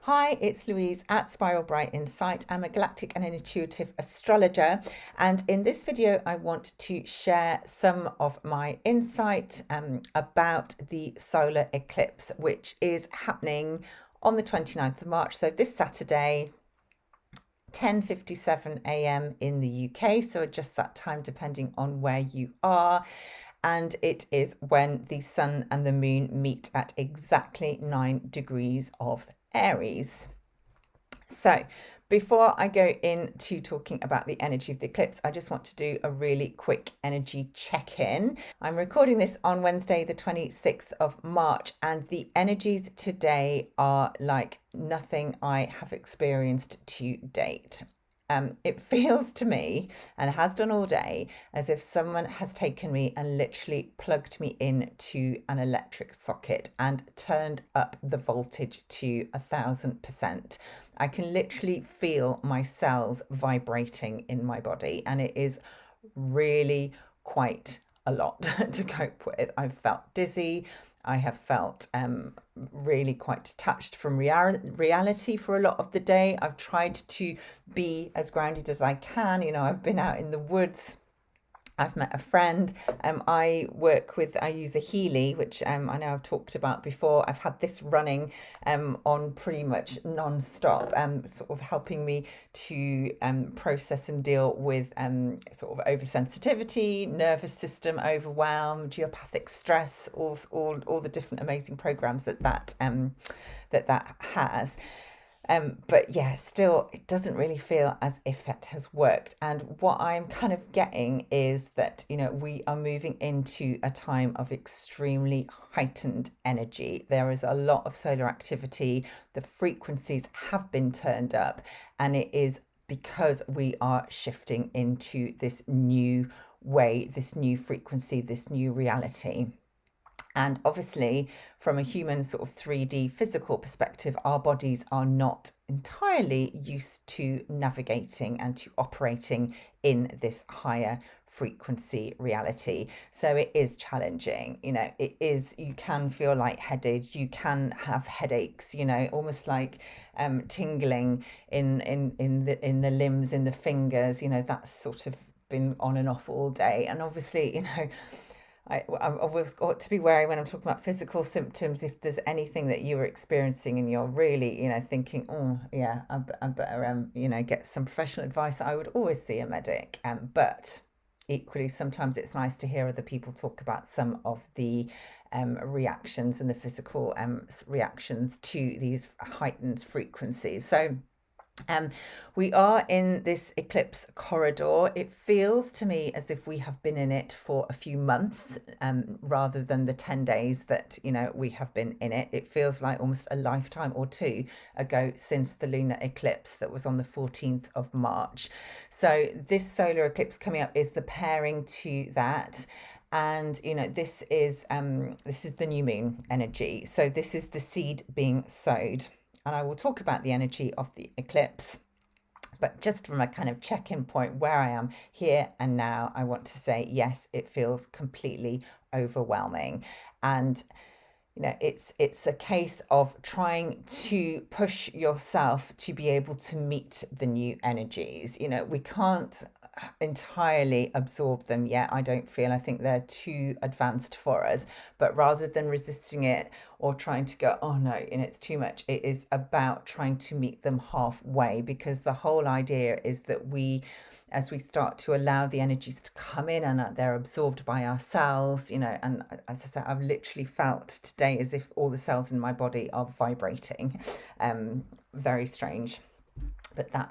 Hi, it's Louise at Spiral Bright Insight. I'm a galactic and an intuitive astrologer, and in this video I want to share some of my insight about the solar eclipse, which is happening on the 29th of March, so this Saturday, 10:57 a.m. in the UK, so adjust that time depending on where you are. And it is when the sun and the moon meet at exactly 9 degrees of Aries. So before I go into talking about the energy of the eclipse, I just want to do a really quick energy check-in. I'm recording this on Wednesday, the 26th of March, and the energies today are like nothing I have experienced to date. It feels to me, and has done all day, as if someone has taken me and literally plugged me into an electric socket and turned up the voltage to 1000%. I can literally feel my cells vibrating in my body, and it is really quite a lot to cope with. I've felt dizzy. I have felt really quite detached from reality for a lot of the day. I've tried to be as grounded as I can. You know, I've been out in the woods. I've met a friend. I use a Healy, which I know I've talked about before. I've had this running on pretty much non-stop, sort of helping me to process and deal with sort of oversensitivity, nervous system overwhelm, geopathic stress, all the different amazing programs that has. But yeah, still, it doesn't really feel as if it has worked. And what I'm kind of getting is that, you know, we are moving into a time of extremely heightened energy. There is a lot of solar activity. The frequencies have been turned up, and it is because we are shifting into this new way, this new frequency, this new reality. And obviously, from a human sort of 3D physical perspective, our bodies are not entirely used to navigating and to operating in this higher frequency reality. So it is challenging. You know, it is, you can feel lightheaded, you can have headaches, you know, almost like tingling in the limbs, in the fingers, you know, that's sort of been on and off all day. And obviously, you know, I've always got to be wary when I'm talking about physical symptoms. If there's anything that you are experiencing and you're really, you know, thinking, oh yeah, I better, you know, get some professional advice, I would always see a medic. But equally, sometimes it's nice to hear other people talk about some of the reactions and the physical reactions to these heightened frequencies. So we are in this eclipse corridor. It feels to me as if we have been in it for a few months, rather than the 10 days that, you know, we have been in it. It feels like almost a lifetime or two ago since the lunar eclipse that was on the 14th of March. So this solar eclipse coming up is the pairing to that. And you know, this is the new moon energy. So this is the seed being sowed. And I will talk about the energy of the eclipse. But just from a kind of check-in point where I am here and now, I want to say, yes, it feels completely overwhelming. And, you know, it's a case of trying to push yourself to be able to meet the new energies. You know, we can't entirely absorb them yet, I don't feel. I think they're too advanced for us. But rather than resisting it or trying to go, oh no, and it's too much, it is about trying to meet them halfway, because the whole idea is that we, as we start to allow the energies to come in and they're absorbed by our cells, you know, and as I said, I've literally felt today as if all the cells in my body are vibrating. Very strange. But that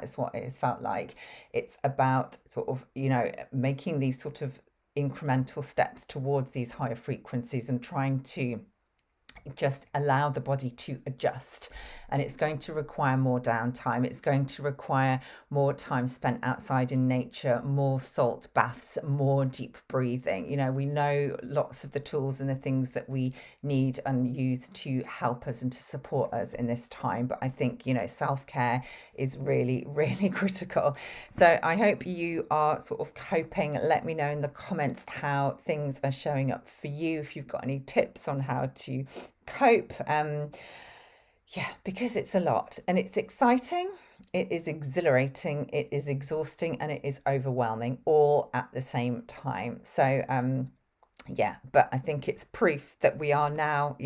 is what it has felt like. It's about sort of, you know, making these sort of incremental steps towards these higher frequencies and trying to just allow the body to adjust. And it's going to require more downtime. It's going to require more time spent outside in nature, more salt baths, more deep breathing. You know, we know lots of the tools and the things that we need and use to help us and to support us in this time. But I think, you know, self-care is really, really critical. So I hope you are sort of coping. Let me know in the comments how things are showing up for you, if you've got any tips on how to cope. Yeah, because it's a lot and it's exciting, it is exhilarating, it is exhausting, and it is overwhelming all at the same time. Yeah, but I think it's proof that we are now,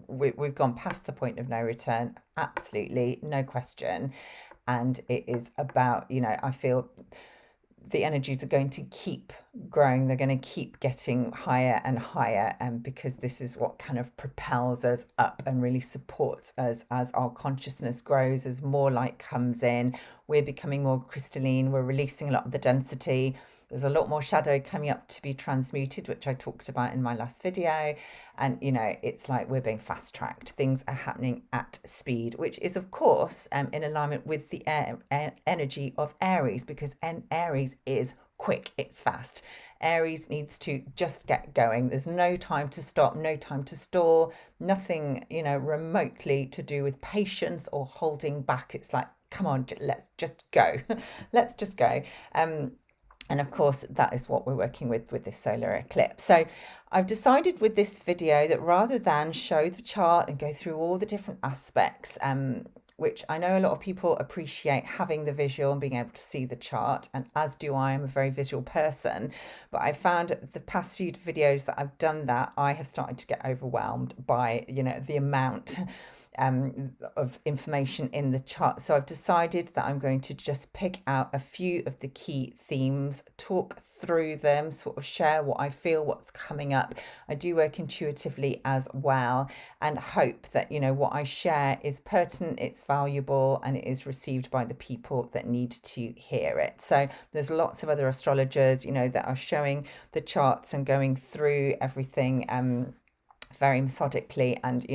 we've gone past the point of no return, absolutely, no question. And it is about, I feel the energies are going to keep growing. They're going to keep getting higher and higher, and because this is what kind of propels us up and really supports us as our consciousness grows, as more light comes in, we're becoming more crystalline, we're releasing a lot of the density. There's a lot more shadow coming up to be transmuted, which I talked about in my last video. And, it's like we're being fast tracked. Things are happening at speed, which is, of course, in alignment with the energy of Aries, because Aries is quick, it's fast. Aries needs to just get going. There's no time to stop, no time to stall, nothing, remotely to do with patience or holding back. It's like, come on, let's just go. Let's just go. And of course, that is what we're working with this solar eclipse. So I've decided with this video that rather than show the chart and go through all the different aspects, which I know a lot of people appreciate having the visual and being able to see the chart, and as do I. I'm a very visual person, but I found the past few videos that I've done that I have started to get overwhelmed by, the amount of information in the chart. So I've decided that I'm going to just pick out a few of the key themes, talk through them, sort of share what I feel, what's coming up. I do work intuitively as well, and hope that, what I share is pertinent, it's valuable, and it is received by the people that need to hear it. So there's lots of other astrologers, that are showing the charts and going through everything very methodically, and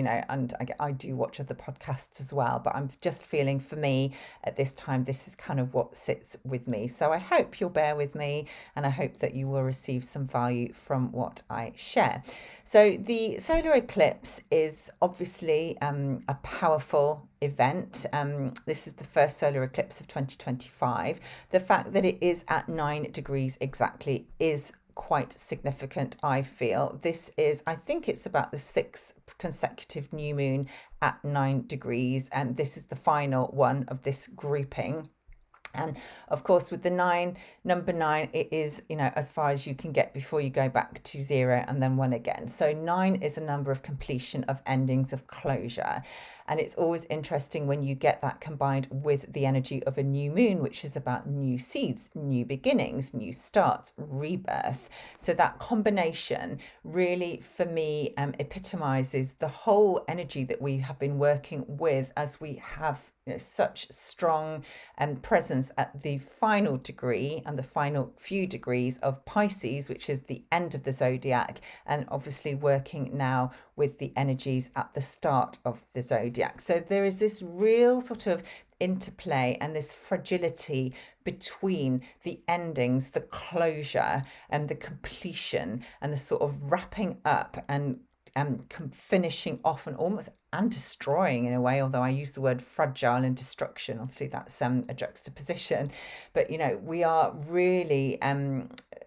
I do watch other podcasts as well, but I'm just feeling, for me at this time, this is kind of what sits with me. So I hope you'll bear with me, and I hope that you will receive some value from what I share. So the solar eclipse is obviously a powerful event. This is the first solar eclipse of 2025. The fact that it is at 9 degrees exactly is quite significant, I feel. This is, I think it's about the 6th consecutive new moon at 9 degrees, and this is the final one of this grouping. And of course, with the number nine, it is, as far as you can get before you go back to 0 and then 1 again. So 9 is a number of completion, of endings, of closure. And it's always interesting when you get that combined with the energy of a new moon, which is about new seeds, new beginnings, new starts, rebirth. So that combination really, for me, epitomizes the whole energy that we have been working with, as we have such strong presence at the final degree and the final few degrees of Pisces, which is the end of the zodiac, and obviously working now with the energies at the start of the zodiac. So there is this real sort of interplay and this fragility between the endings, the closure, and the completion, and the sort of wrapping up and finishing off, and almost and destroying in a way, although I use the word fragile and destruction. Obviously that's a juxtaposition, but we are really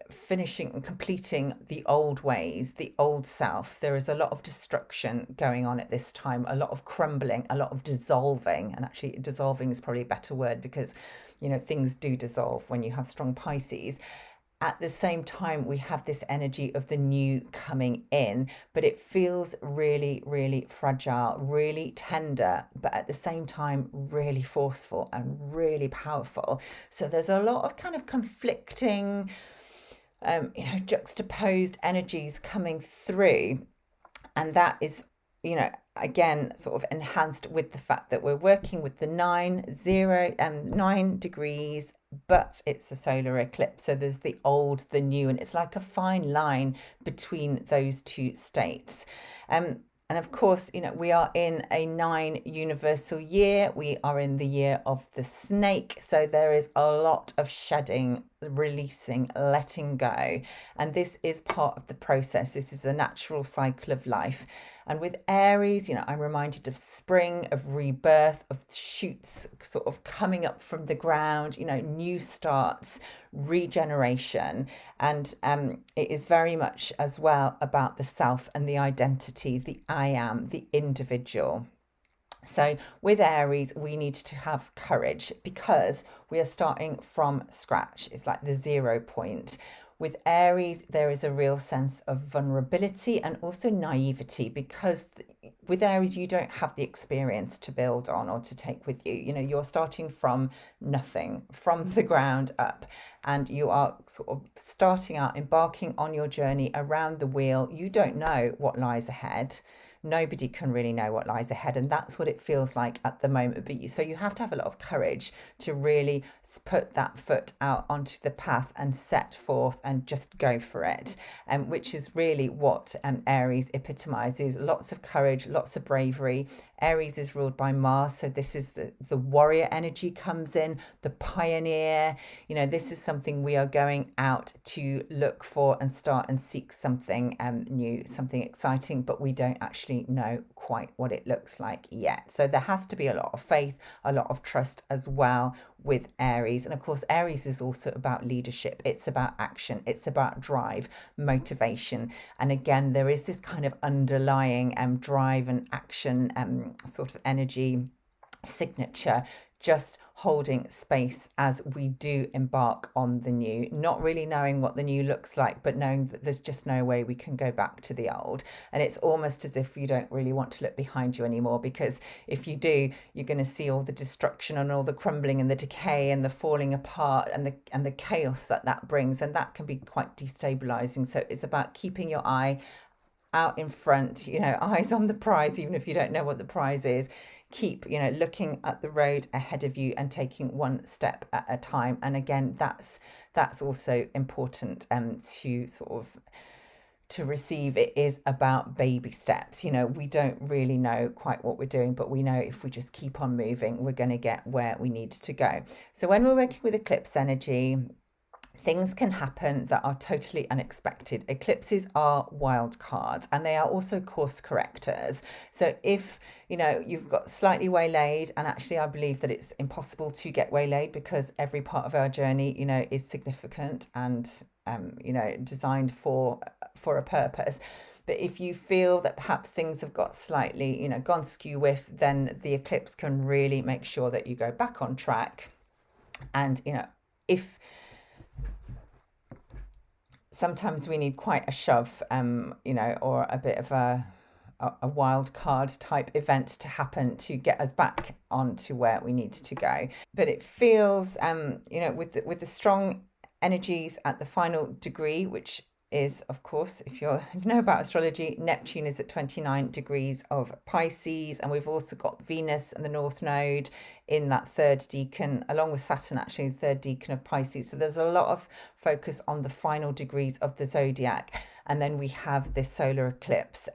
finishing and completing the old ways, the old self. There is a lot of destruction going on at this time, a lot of crumbling, a lot of dissolving. And actually dissolving is probably a better word, because things do dissolve when you have strong Pisces. At the same time, we have this energy of the new coming in, but it feels really, really fragile, really tender, but at the same time, really forceful and really powerful. So there's a lot of kind of conflicting, juxtaposed energies coming through. And that is, again, sort of enhanced with the fact that we're working with the 9 degrees, but it's a solar eclipse. So there's the old, the new, and it's like a fine line between those two states. And of course, we are in a 9 universal year. We are in the year of the snake. So there is a lot of shedding, releasing, letting go. And this is part of the process. This is the natural cycle of life. And with Aries, I'm reminded of spring, of rebirth, of shoots sort of coming up from the ground, new starts, regeneration. And it is very much as well about the self and the identity, the I am, the individual. So with Aries, we need to have courage because we are starting from scratch. It's like the 0 point. With Aries, there is a real sense of vulnerability and also naivety because with Aries, you don't have the experience to build on or to take with you. You know, you're starting from nothing, from the ground up, and you are sort of starting out, embarking on your journey around the wheel. You don't know what lies ahead. Nobody can really know what lies ahead, and that's what it feels like at the moment. So you have to have a lot of courage to really put that foot out onto the path and set forth and just go for it, which is really what Aries epitomizes. Lots of courage, lots of bravery. Aries is ruled by Mars, so this is the warrior energy comes in, the pioneer. You know, this is something we are going out to look for and start and seek something new, something exciting, but we don't actually know quite what it looks like yet. So there has to be a lot of faith, a lot of trust as well with Aries. And of course, Aries is also about leadership. It's about action. It's about drive, motivation. And again, there is this kind of underlying drive and action sort of energy signature, just holding space as we do embark on the new, not really knowing what the new looks like, but knowing that there's just no way we can go back to the old. And it's almost as if you don't really want to look behind you anymore, because if you do, you're going to see all the destruction and all the crumbling and the decay and the falling apart and the chaos that brings, and that can be quite destabilizing. So it's about keeping your eye out in front, you know, eyes on the prize, even if you don't know what the prize is. Keep, you know, looking at the road ahead of you and taking one step at a time. And again, that's also important to sort of to receive. It is about baby steps. You know, we don't really know quite what we're doing, but we know if we just keep on moving, we're going to get where we need to go. So when we're working with eclipse energy, things can happen that are totally unexpected. Eclipses are wild cards, and they are also course correctors. So if, you know, you've got slightly waylaid, and actually I believe that it's impossible to get waylaid because every part of our journey, you know, is significant and you know, designed for a purpose. But if you feel that perhaps things have got slightly, you know, gone skew with, then the eclipse can really make sure that you go back on track. And, you know, if sometimes we need quite a shove, you know, or a bit of a wild card type event to happen to get us back onto where we need to go. But it feels, you know, with the strong energies at the final degree, which is, of course, if you know about astrology, Neptune is at 29 degrees of Pisces, and we've also got Venus and the North Node in that third decan, along with Saturn, actually, the third decan of Pisces. So there's a lot of focus on the final degrees of the zodiac. And then we have this solar eclipse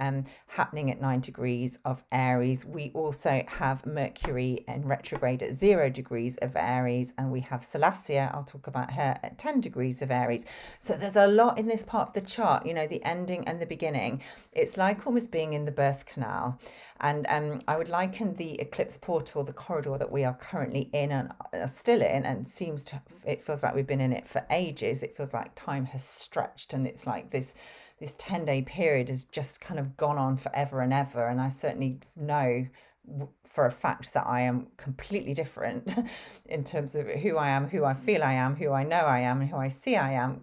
happening at 9 degrees of Aries. We also have Mercury in retrograde at 0 degrees of Aries. And we have Celestia, I'll talk about her, at 10 degrees of Aries. So there's a lot in this part of the chart, you know, the ending and the beginning. It's like almost being in the birth canal. And I would liken the eclipse portal, the corridor that we are currently in and are still in, and it feels like we've been in it for ages. It feels like time has stretched, and it's like this 10-day period has just kind of gone on forever and ever. And I certainly know for a fact that I am completely different in terms of who I am, who I feel I am, who I know I am, and who I see I am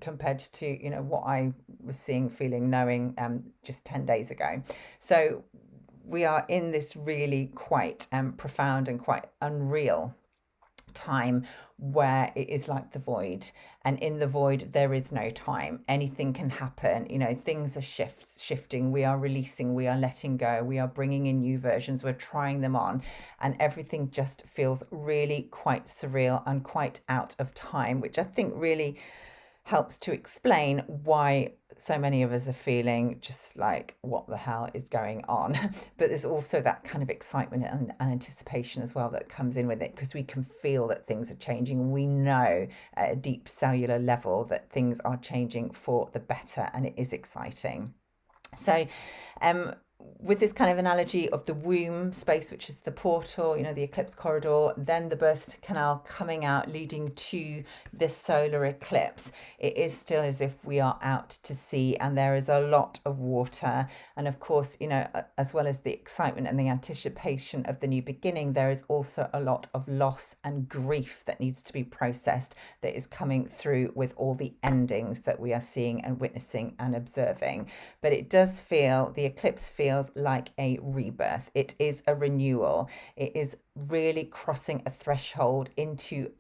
compared to, you know, what I was seeing, feeling, knowing just 10 days ago. So we are in this really quite profound and quite unreal time where it is like the void, and in the void there is no time. Anything can happen, you know, things are shifting, we are releasing, we are letting go, we are bringing in new versions, we're trying them on, and everything just feels really quite surreal and quite out of time, which I think really helps to explain why so many of us are feeling just like, what the hell is going on? But there's also that kind of excitement and anticipation as well that comes in with it, because we can feel that things are changing. We know at a deep cellular level that things are changing for the better, and it is exciting. So with this kind of analogy of the womb space, which is the portal, the eclipse corridor, then the birth canal coming out, leading to this solar eclipse, it is still as if we are out to sea, and there is a lot of water. And of course, as well as the excitement and the anticipation of the new beginning, there is also a lot of loss and grief that needs to be processed, that is coming through with all the endings that we are seeing and witnessing and observing. But it does feel, the eclipse feels like a rebirth. It is a renewal. It is really crossing a threshold into,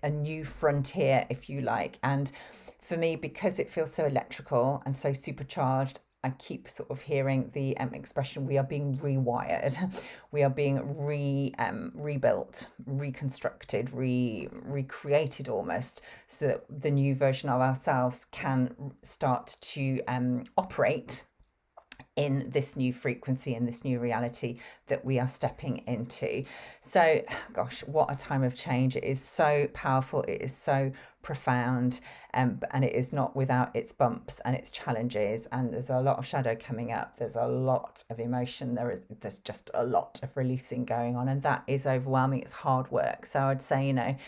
a new frontier, if you like. And for me, because it feels so electrical and so supercharged, I keep sort of hearing the expression, we are being rewired. We are being rebuilt, reconstructed, recreated almost, so that the new version of ourselves can start to operate in this new frequency, in this new reality that we are stepping into. So, gosh, what a time of change. It is so powerful. It is so profound, and it is not without its bumps and its challenges. And there's a lot of shadow coming up. There's a lot of emotion. There's just a lot of releasing going on, and that is overwhelming. It's hard work. So I'd say,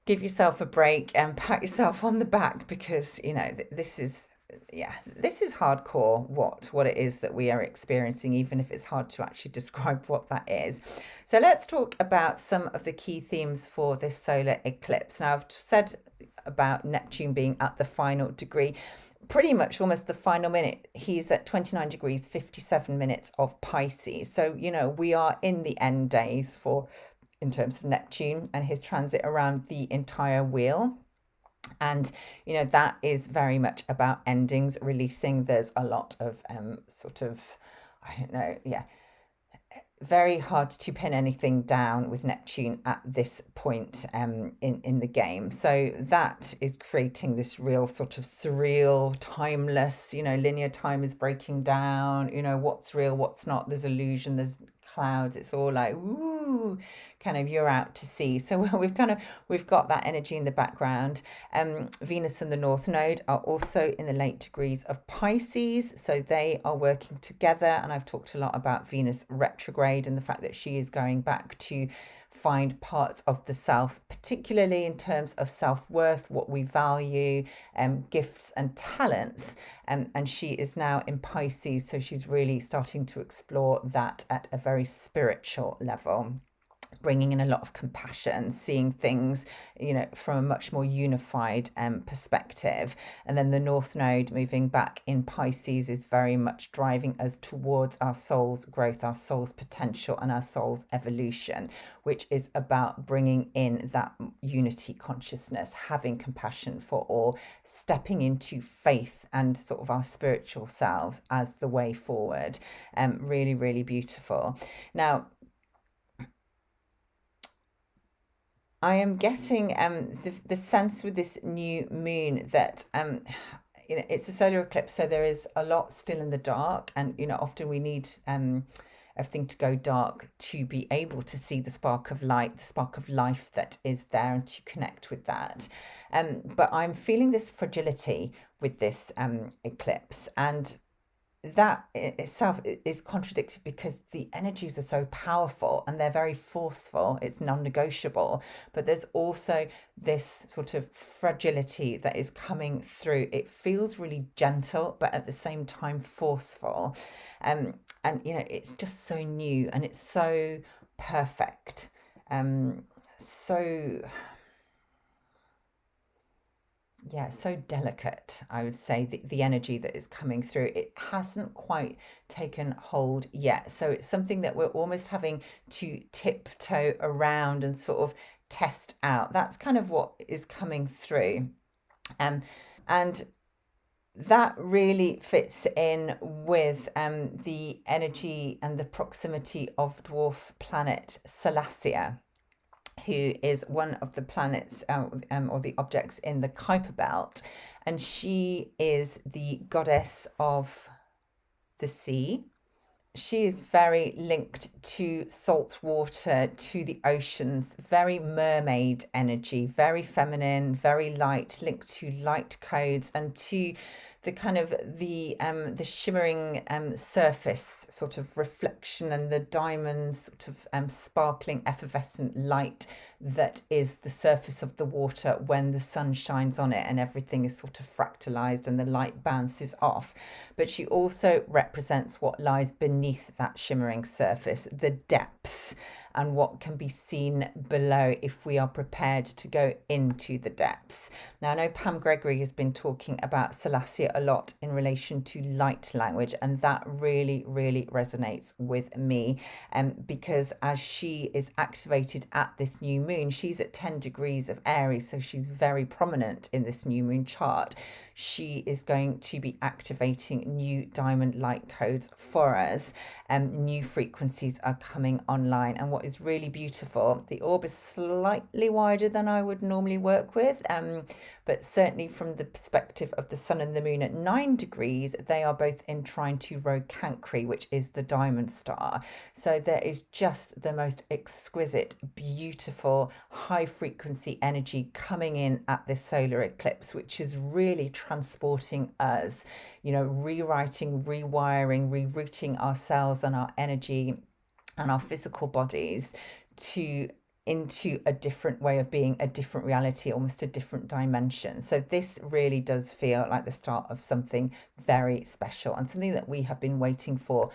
give yourself a break and pat yourself on the back, because this is hardcore, what it is that we are experiencing, even if it's hard to actually describe what that is. So let's talk about some of the key themes for this solar eclipse. Now, I've said about Neptune being at the final degree, pretty much almost the final minute. He's at 29 degrees 57 minutes of Pisces. So we are in the end days in terms of Neptune and his transit around the entire wheel. And that is very much about endings, releasing. There's a lot of very hard to pin anything down with Neptune at this point in the game. So that is creating this real sort of surreal, timeless, linear time is breaking down, what's real, what's not. There's illusion, there's clouds. It's all like, ooh, kind of you're out to sea. So we've got that energy in the background. Venus and the North Node are also in the late degrees of Pisces, so they are working together. And I've talked a lot about Venus retrograde and the fact that she is going back to find parts of the self, particularly in terms of self-worth, what we value, gifts and talents. And she is now in Pisces, so she's really starting to explore that at a very spiritual level, bringing in a lot of compassion, seeing things, from a much more unified perspective. And then the North Node moving back in Pisces is very much driving us towards our soul's growth, our soul's potential, and our soul's evolution, which is about bringing in that unity consciousness, having compassion for all, stepping into faith and sort of our spiritual selves as the way forward. Really, really beautiful. Now, I am getting the sense with this new moon that it's a solar eclipse, so there is a lot still in the dark, and often we need everything to go dark to be able to see the spark of light, the spark of life that is there, and to connect with that. But I'm feeling this fragility with this eclipse, and that itself is contradicted because the energies are so powerful and they're very forceful. It's non-negotiable, but there's also this sort of fragility that is coming through. It feels really gentle, but at the same time forceful. And it's just so new and it's so perfect. So delicate, I would say, the energy that is coming through. It hasn't quite taken hold yet. So it's something that we're almost having to tiptoe around and sort of test out. That's kind of what is coming through. And that really fits in with the energy and the proximity of dwarf planet Salacia, who is one of the planets or the objects in the Kuiper Belt. And she is the goddess of the sea. She is very linked to salt water, to the oceans, very mermaid energy, very feminine, very light, linked to light codes and to the kind of the shimmering surface sort of reflection and the diamond sort of sparkling effervescent light that is the surface of the water when the sun shines on it and everything is sort of fractalized and the light bounces off. But she also represents what lies beneath that shimmering surface, the depths, and what can be seen below if we are prepared to go into the depths. Now, I know Pam Gregory has been talking about Celestia a lot in relation to light language, and that really, really resonates with me because as she is activated at this new moon, she's at 10 degrees of Aries, so she's very prominent in this new moon chart. She is going to be activating new diamond light codes for us. New frequencies are coming online. And what is really beautiful, the orb is slightly wider than I would normally work with. But certainly from the perspective of the sun and the moon at 9 degrees, they are both in trine to Rho Cancri, which is the diamond star. So there is just the most exquisite, beautiful, high frequency energy coming in at this solar eclipse, which is really transporting us, rewriting, rewiring, rerouting ourselves and our energy and our physical bodies into a different way of being, a different reality, almost a different dimension. So this really does feel like the start of something very special and something that we have been waiting for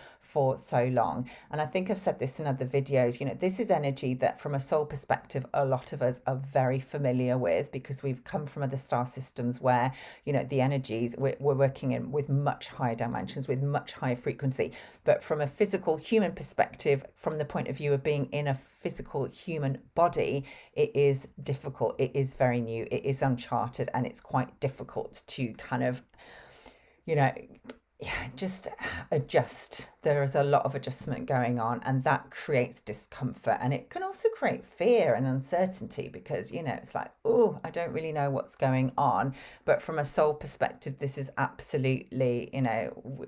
so long. And I think I've said this in other videos, this is energy that from a soul perspective, a lot of us are very familiar with because we've come from other star systems where, the energies we're working in with much higher dimensions, with much higher frequency. But from a physical human perspective, from the point of view of being in a physical human body, it is difficult. It is very new. It is uncharted, and it's quite difficult to kind of, just adjust. There is a lot of adjustment going on, and that creates discomfort, and it can also create fear and uncertainty because it's like, oh, I don't really know what's going on. But from a soul perspective, this is absolutely,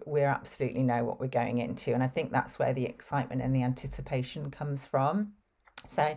we absolutely know what we're going into, and I think that's where the excitement and the anticipation comes from. So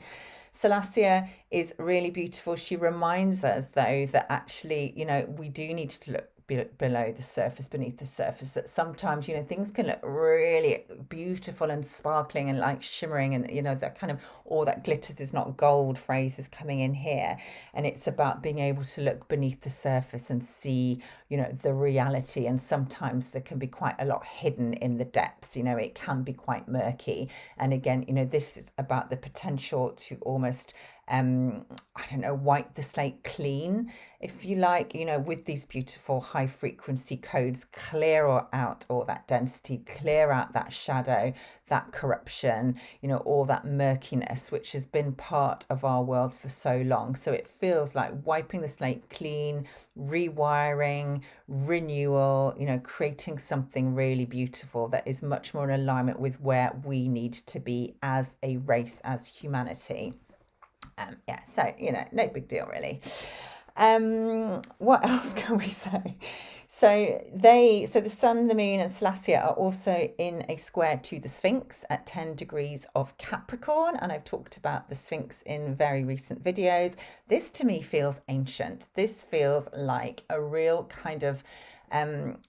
Celestia is really beautiful. She reminds us, though, that actually, we do need to look below the surface, beneath the surface, that sometimes things can look really beautiful and sparkling and like shimmering, and that kind of all that glitters is not gold phrase is coming in here. And it's about being able to look beneath the surface and see the reality, and sometimes there can be quite a lot hidden in the depths. It can be quite murky, and again, this is about the potential to almost wipe the slate clean, if you like, with these beautiful high frequency codes, clear out all that density, clear out that shadow, that corruption, all that murkiness, which has been part of our world for so long. So it feels like wiping the slate clean, rewiring, renewal, creating something really beautiful that is much more in alignment with where we need to be as a race, as humanity. So no big deal really. What else can we say? So the sun, the moon, and Celestia are also in a square to the Sphinx at 10 degrees of Capricorn, and I've talked about the Sphinx in very recent videos. This to me feels ancient. This feels like a real kind of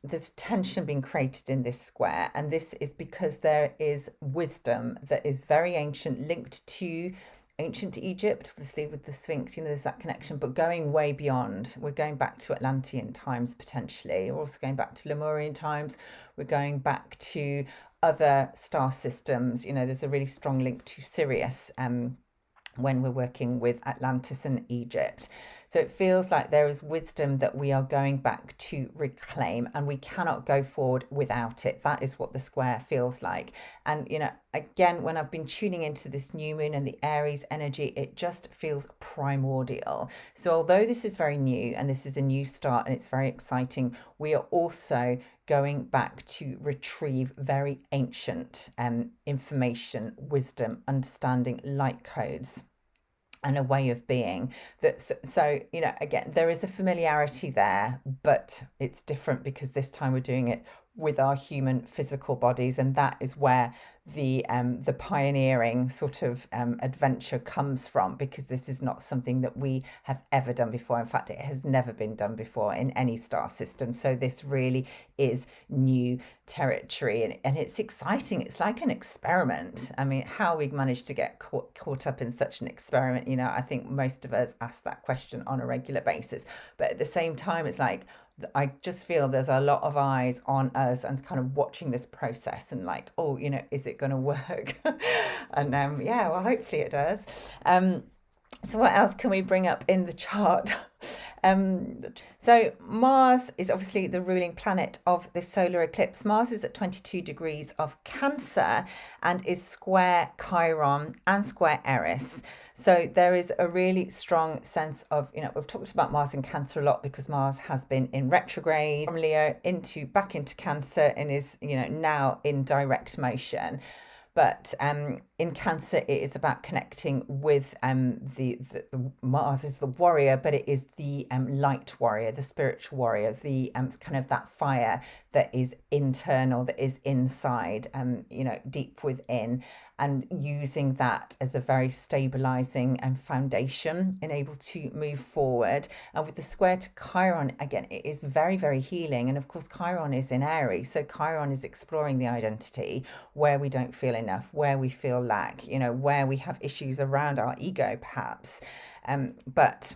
there's tension being created in this square, and this is because there is wisdom that is very ancient, linked to ancient Egypt, obviously with the Sphinx, there's that connection, but going way beyond. We're going back to Atlantean times potentially. We're also going back to Lemurian times. We're going back to other star systems. There's a really strong link to Sirius when we're working with Atlantis and Egypt. So it feels like there is wisdom that we are going back to reclaim, and we cannot go forward without it. That is what the square feels like. And, again, when I've been tuning into this new moon and the Aries energy, it just feels primordial. So although this is very new and this is a new start and it's very exciting, we are also going back to retrieve very ancient information, wisdom, understanding, light codes, and a way of being that. So again, there is a familiarity there, but it's different because this time we're doing it with our human physical bodies, and that is where the pioneering sort of adventure comes from, because this is not something that we have ever done before. In fact, it has never been done before in any star system. So this really is new territory, and it's exciting. It's like an experiment. I mean, how we managed to get caught up in such an experiment, you know, I think most of us ask that question on a regular basis. But at the same time, it's like, I just feel there's a lot of eyes on us and kind of watching this process, and like, oh, you know, is it going to work? And yeah, well, hopefully it does. So what else can we bring up in the chart? So Mars is obviously the ruling planet of this solar eclipse. Mars is at 22 degrees of Cancer and is square Chiron and square Aries. So there is a really strong sense of, you know, we've talked about Mars in Cancer a lot because Mars has been in retrograde from Leo back into Cancer, and is, you know, now in direct motion. But in Cancer, it is about connecting with the Mars is the warrior, but it is the light warrior, the spiritual warrior, the kind of that fire that is internal, that is inside, you know, deep within, and using that as a very stabilizing foundation and able to move forward. And with the square to Chiron, again, it is very, very healing. And of course, Chiron is in Aries. So Chiron is exploring the identity, where we don't feel enough, where we feel lack, you know, where we have issues around our ego, perhaps. But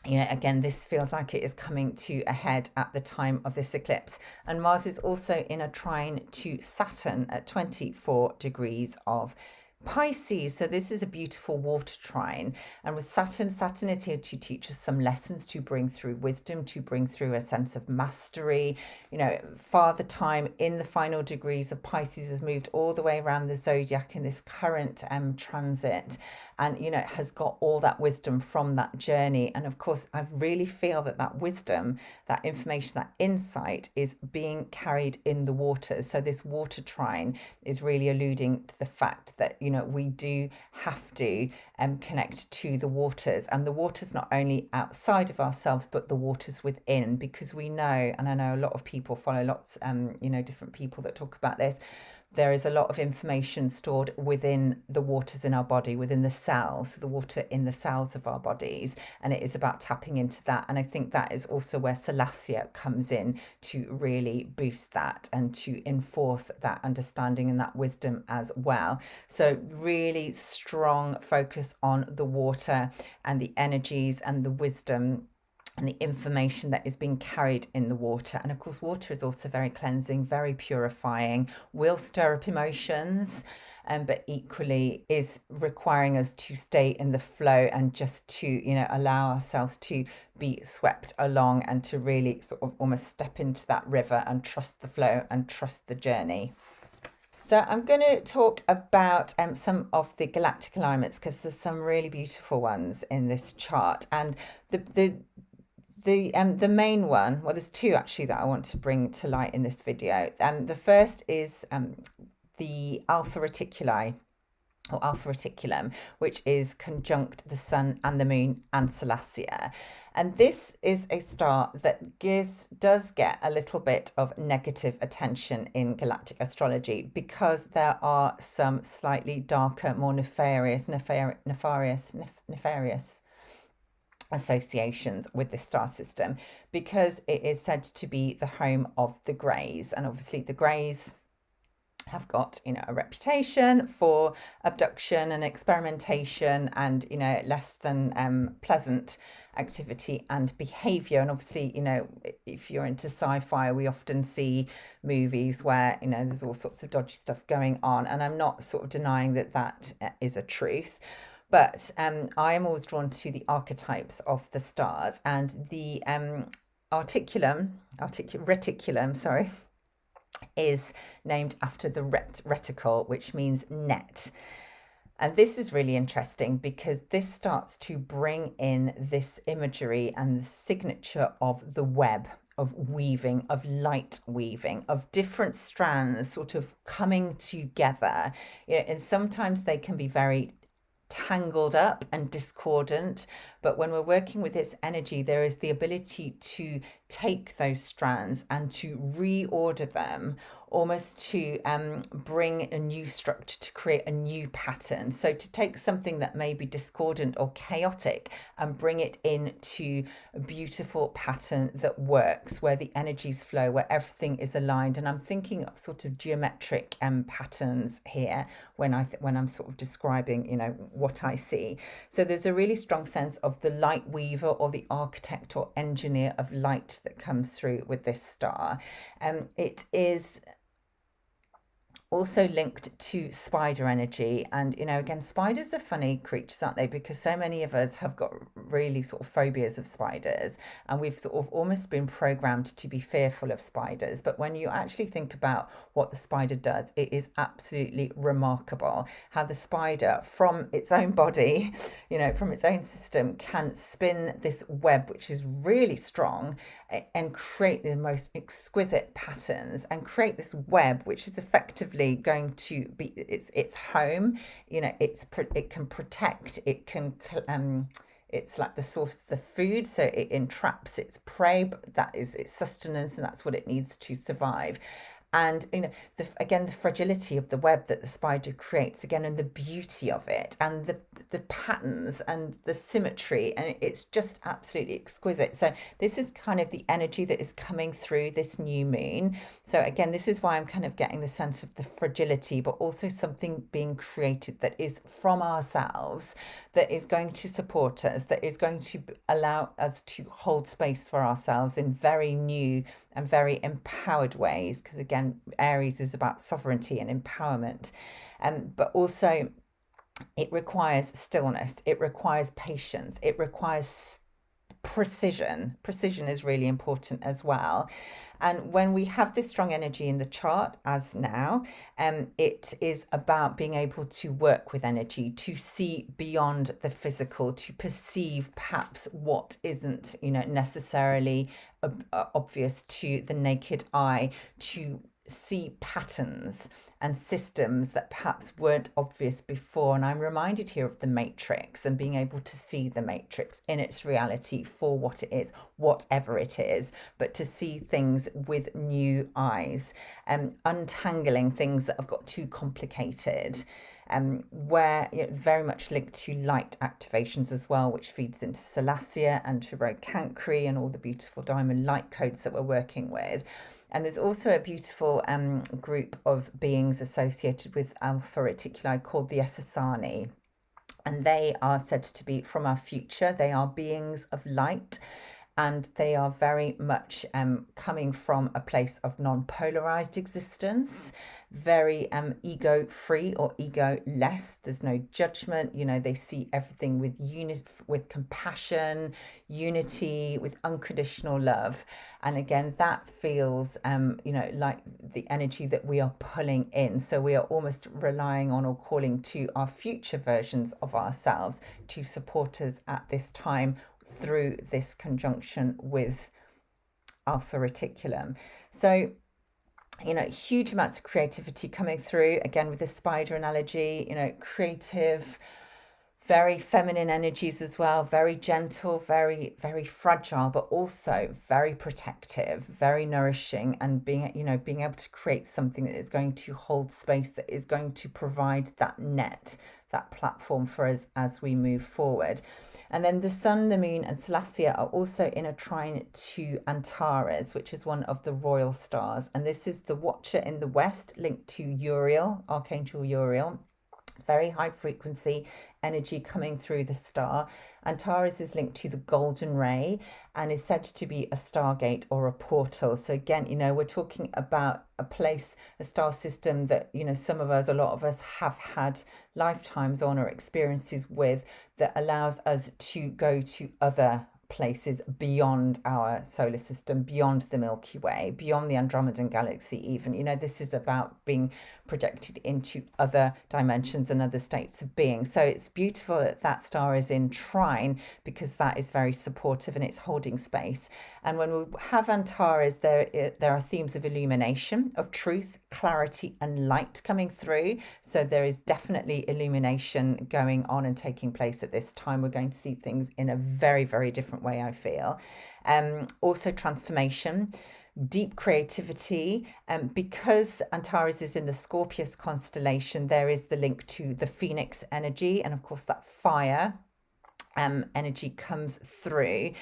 you know, again, this feels like it is coming to a head at the time of this eclipse. And Mars is also in a trine to Saturn at 24 degrees of Pisces. So this is a beautiful water trine. And with Saturn, Saturn is here to teach us some lessons, to bring through wisdom, to bring through a sense of mastery. You know, Father Time in the final degrees of Pisces has moved all the way around the zodiac in this current transit. And, you know, it has got all that wisdom from that journey. And of course, I really feel that that wisdom, that information, that insight is being carried in the waters. So this water trine is really alluding to the fact that, you know, we do have to connect to the waters, and the waters not only outside of ourselves, but the waters within, because we know, and I know a lot of people follow lots, you know, different people that talk about this. There is a lot of information stored within the waters in our body, within the cells, the water in the cells of our bodies. And it is about tapping into that. And I think that is also where Celestia comes in to really boost that and to enforce that understanding and that wisdom as well. So really strong focus on the water and the energies and the wisdom and the information that is being carried in the water. And of course, water is also very cleansing, very purifying, will stir up emotions, but equally is requiring us to stay in the flow and just to, you know, allow ourselves to be swept along and to really sort of almost step into that river and trust the flow and trust the journey. So I'm going to talk about some of the galactic alignments, because there's some really beautiful ones in this chart. And the main one, well, there's two actually that I want to bring to light in this video. The first is the Alpha Reticuli, or Alpha Reticulum, which is conjunct the Sun and the Moon and Celestia. And this is a star that does get a little bit of negative attention in galactic astrology, because there are some slightly darker, more nefarious associations with this star system, because it is said to be the home of the Greys. And obviously the Greys have got, you know, a reputation for abduction and experimentation and, you know, less than pleasant activity and behavior. And obviously, you know, if you're into sci-fi, we often see movies where, you know, there's all sorts of dodgy stuff going on, and I'm not sort of denying that that is a truth. But I am always drawn to the archetypes of the stars, and the reticulum, sorry, is named after the reticle, which means net. And this is really interesting because this starts to bring in this imagery and the signature of the web, of weaving, of light weaving, of different strands sort of coming together. You know, and sometimes they can be very tangled up and discordant, but when we're working with this energy, there is the ability to take those strands and to reorder them, almost to bring a new structure, to create a new pattern. So to take something that may be discordant or chaotic and bring it into a beautiful pattern that works, where the energies flow, where everything is aligned. And I'm thinking of sort of geometric patterns here when I'm sort of describing, what I see. So there's a really strong sense of the light weaver or the architect or engineer of light that comes through with this star. It is also linked to spider energy. And, again, spiders are funny creatures, aren't they? Because so many of us have got really sort of phobias of spiders, and we've sort of almost been programmed to be fearful of spiders. But when you actually think about what the spider does, it is absolutely remarkable how the spider, from its own body, from its own system, can spin this web, which is really strong, and create the most exquisite patterns, and create this web, which is effectively going to be its home. It can protect, it can it's like the source of the food, so it entraps its prey, but that is its sustenance, and that's what it needs to survive. And again, the fragility of the web that the spider creates, again, and the beauty of it, and the patterns and the symmetry, and it's just absolutely exquisite. So this is kind of the energy that is coming through this new moon. So again, this is why I'm kind of getting the sense of the fragility, but also something being created that is from ourselves, that is going to support us, that is going to allow us to hold space for ourselves in very new and very empowered ways, because again, Aries is about sovereignty and empowerment, but also it requires stillness, it requires patience, it requires precision. Precision is really important as well. And when we have this strong energy in the chart, as now, it is about being able to work with energy, to see beyond the physical, to perceive perhaps what isn't, necessarily obvious to the naked eye, to see patterns and systems that perhaps weren't obvious before. And I'm reminded here of the Matrix, and being able to see the Matrix in its reality for what it is, whatever it is, but to see things with new eyes, untangling things that have got too complicated. Where very much linked to light activations as well, which feeds into Salacia and Tarot Cancri and all the beautiful diamond light codes that we're working with. And there's also a beautiful group of beings associated with Alpha Reticuli called the Essassani. And they are said to be from our future. They are beings of light, and they are very much coming from a place of non-polarized existence, very ego-free or ego-less. There's no judgment. They see everything with with compassion, unity, with unconditional love. And again, that feels, like the energy that we are pulling in. So we are almost relying on or calling to our future versions of ourselves to support us at this time through this conjunction with Alpha Reticulum. So, huge amounts of creativity coming through, again, with the spider analogy, creative, very feminine energies as well, very gentle, very, very fragile, but also very protective, very nourishing, and being able to create something that is going to hold space, that is going to provide that net, that platform for us as we move forward. And then the Sun, the Moon, and Salacia are also in a trine to Antares, which is one of the royal stars. And this is the Watcher in the west, linked to Uriel, Archangel Uriel. Very high frequency energy coming through the star. Antares is linked to the golden ray and is said to be a stargate or a portal. So again, we're talking about a place, a star system that, some of us, a lot of us have had lifetimes on or experiences with, that allows us to go to other places beyond our solar system, beyond the Milky Way, beyond the Andromedan galaxy even. This is about being projected into other dimensions and other states of being. So it's beautiful that that star is in trine, because that is very supportive and it's holding space. And when we have Antares, there are themes of illumination, of truth, clarity and light coming through. So there is definitely illumination going on and taking place at this time. We're going to see things in a very, very different way, I feel. Also transformation, deep creativity. Because Antares is in the Scorpius constellation, there is the link to the Phoenix energy, and of course that fire energy comes through.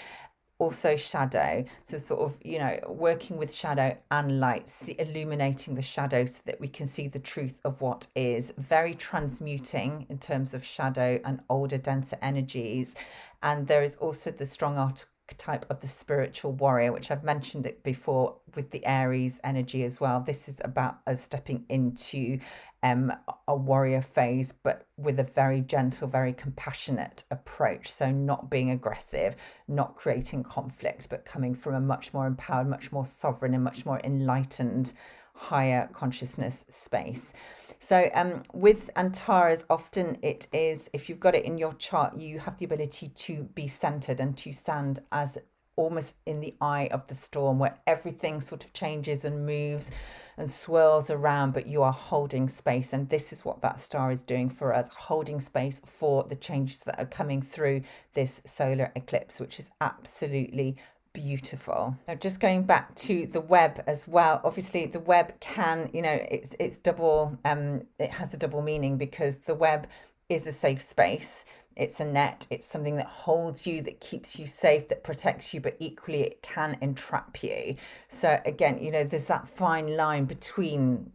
Also shadow, so sort of, you know, working with shadow and light, illuminating the shadow so that we can see the truth of what is. Very transmuting in terms of shadow and older, denser energies. And there is also the strong archetype of the spiritual warrior, which I've mentioned it before with the Aries energy as well. This is about us stepping into a warrior phase, but with a very gentle, very compassionate approach. So not being aggressive, not creating conflict, but coming from a much more empowered, much more sovereign, and much more enlightened, higher consciousness space. So with Antares, often it is, if you've got it in your chart, you have the ability to be centered and to stand as almost in the eye of the storm, where everything sort of changes and moves and swirls around, but you are holding space. And this is what that star is doing for us, holding space for the changes that are coming through this solar eclipse, which is absolutely beautiful. Now, just going back to the web as well, obviously the web can, you know, it's double, it has a double meaning, because the web is a safe space. It's a net, it's something that holds you, that keeps you safe, that protects you, but equally it can entrap you. So again, you know, there's that fine line between,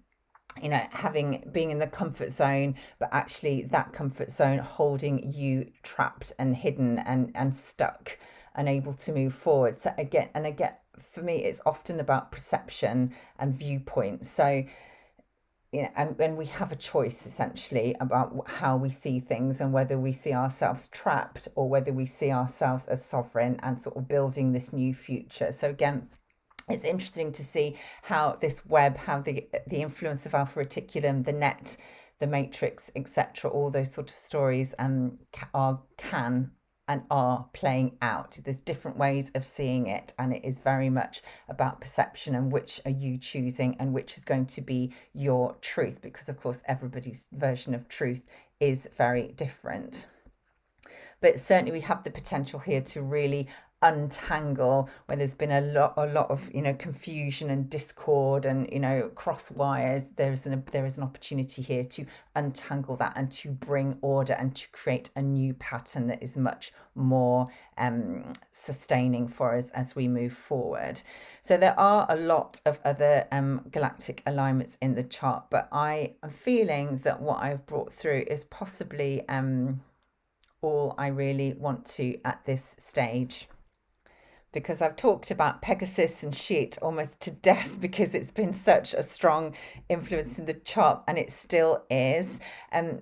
you know, being in the comfort zone, but actually that comfort zone holding you trapped and hidden and stuck, unable to move forward. So again, for me, it's often about perception and viewpoint. So, you know, and we have a choice essentially about how we see things, and whether we see ourselves trapped or whether we see ourselves as sovereign and sort of building this new future. So again, it's interesting to see how this web, how the influence of Alpha Reticulum, the net, the matrix, etc., all those sort of stories can and are playing out. There's different ways of seeing it, and it is very much about perception and which are you choosing and which is going to be your truth, because of course everybody's version of truth is very different. But certainly we have the potential here to really untangle when there's been a lot of, you know, confusion and discord and, you know, cross wires. There is an opportunity here to untangle that and to bring order and to create a new pattern that is much more sustaining for us as we move forward. So there are a lot of other galactic alignments in the chart, but I am feeling that what I've brought through is possibly all I really want to at this stage, because I've talked about Pegasus and shit almost to death, because it's been such a strong influence in the chart, and it still is.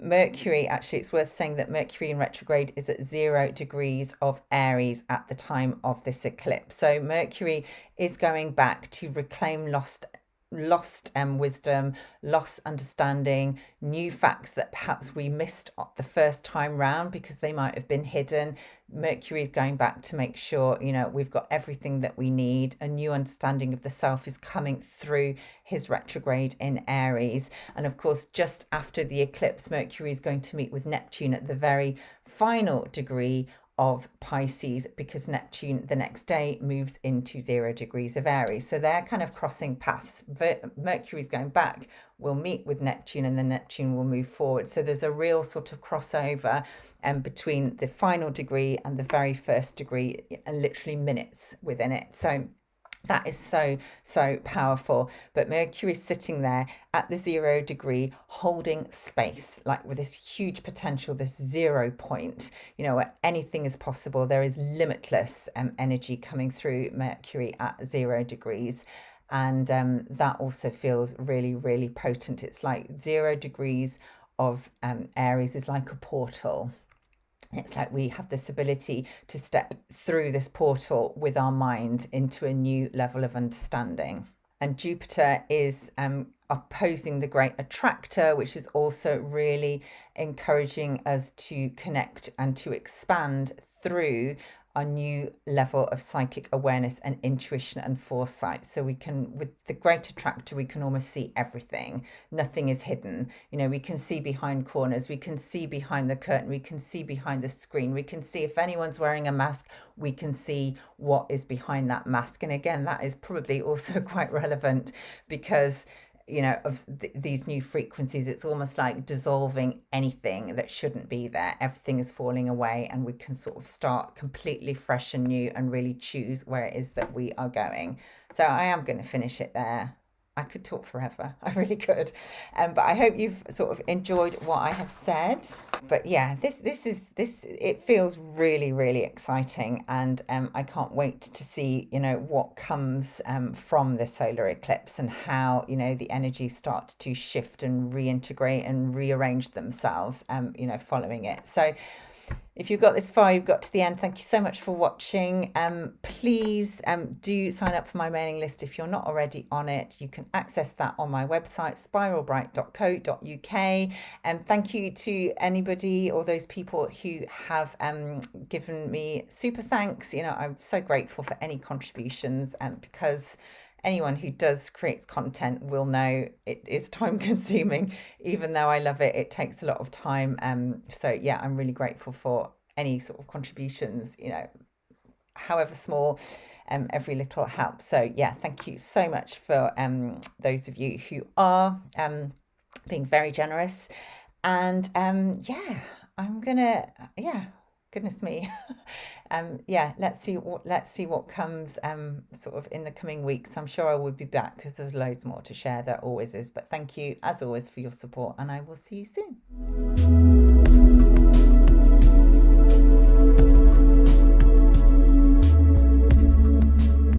Mercury, actually, it's worth saying that Mercury in retrograde is at 0 degrees of Aries at the time of this eclipse. So Mercury is going back to reclaim lost wisdom, lost understanding, new facts that perhaps we missed the first time round because they might have been hidden. Mercury is going back to make sure, you know, we've got everything that we need. A new understanding of the self is coming through his retrograde in Aries. And of course, just after the eclipse, Mercury is going to meet with Neptune at the very final degree of Pisces, because Neptune the next day moves into 0 degrees of Aries. So they're kind of crossing paths. Mercury's going back, we'll meet with Neptune, and then Neptune will move forward. So there's a real sort of crossover between the final degree and the very first degree, and literally minutes within it. So that is so powerful. But Mercury is sitting there at the 0 degree, holding space, like with this huge potential, this 0 point, you know, where anything is possible. There is limitless energy coming through Mercury at 0 degrees. And that also feels really, really potent. It's like 0 degrees of Aries is like a portal. It's like we have this ability to step through this portal with our mind into a new level of understanding. And Jupiter is opposing the great attractor, which is also really encouraging us to connect and to expand through our new level of psychic awareness and intuition and foresight. So we can, with the great attractor, we can almost see everything. Nothing is hidden. You know, we can see behind corners, we can see behind the curtain, we can see behind the screen, we can see if anyone's wearing a mask, we can see what is behind that mask. And again, that is probably also quite relevant because of these new frequencies, it's almost like dissolving anything that shouldn't be there. Everything is falling away, and we can sort of start completely fresh and new and really choose where it is that we are going. So I am going to finish it there. I could talk forever. I really could. But I hope you've sort of enjoyed what I have said. But yeah, this it feels really, really exciting, and I can't wait to see what comes from this solar eclipse, and how the energies start to shift and reintegrate and rearrange themselves following it. So if you've got this far, you've got to the end, thank you so much for watching. Please do sign up for my mailing list if you're not already on it. You can access that on my website, spiralbright.co.uk. And thank you to anybody or those people who have given me super thanks. I'm so grateful for any contributions, because anyone who does creates content will know it is time consuming. Even though I love it, it takes a lot of time. So yeah, I'm really grateful for any sort of contributions, however small. Every little helps. So yeah, thank you so much for those of you who are being very generous. And yeah, I'm gonna, yeah, goodness me. Let's see what comes sort of in the coming weeks. I'm sure I will be back because there's loads more to share. There always is. But thank you as always for your support, and I will see you soon.